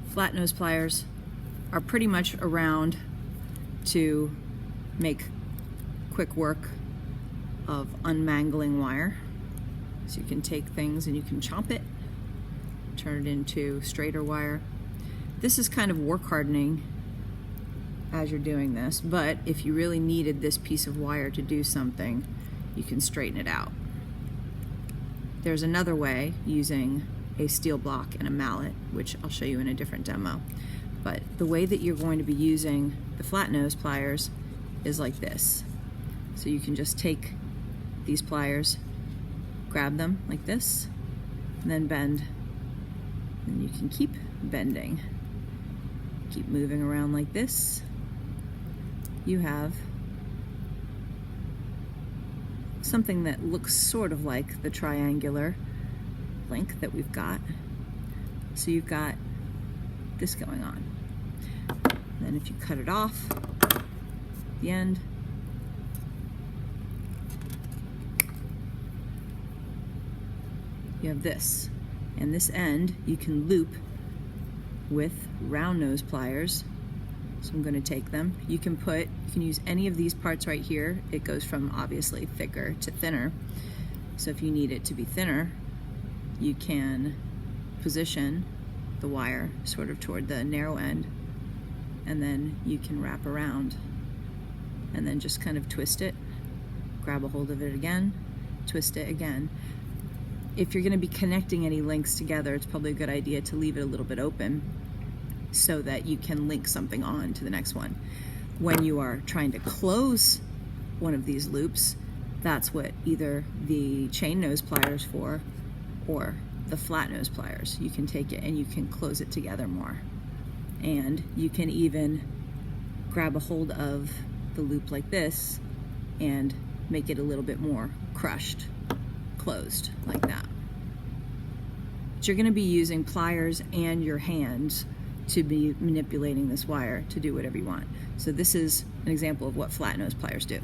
Flat nose pliers are pretty much around to make quick work of unmangling wire. So you can take things and you can chomp it, turn it into straighter wire. This is kind of work hardening as you're doing this, but if you really needed this piece of wire to do something, you can straighten it out. There's another way using a steel block and a mallet, which I'll show you in a different demo. But the way that you're going to be using the flat nose pliers is like this. So you can just take these pliers, grab them like this, and then bend. And you can keep bending. Keep moving around like this. You have something that looks sort of like the triangular link that we've got. So you've got this going on. And then if you cut it off, the end, you have this. And this end you can loop with round nose pliers. So I'm going to take them. You can use any of these parts right here. It goes from obviously thicker to thinner. So if you need it to be thinner, you can position the wire sort of toward the narrow end, and then you can wrap around and then just kind of twist it, grab a hold of it again, twist it again. If you're going to be connecting any links together, it's probably a good idea to leave it a little bit open so that you can link something on to the next one. When you are trying to close one of these loops, that's what either the chain nose pliers for or the flat nose pliers. You can take it and you can close it together more. And you can even grab a hold of the loop like this and make it a little bit more crushed, closed like that. But you're going to be using pliers and your hands to be manipulating this wire to do whatever you want. So this is an example of what flat nose pliers do.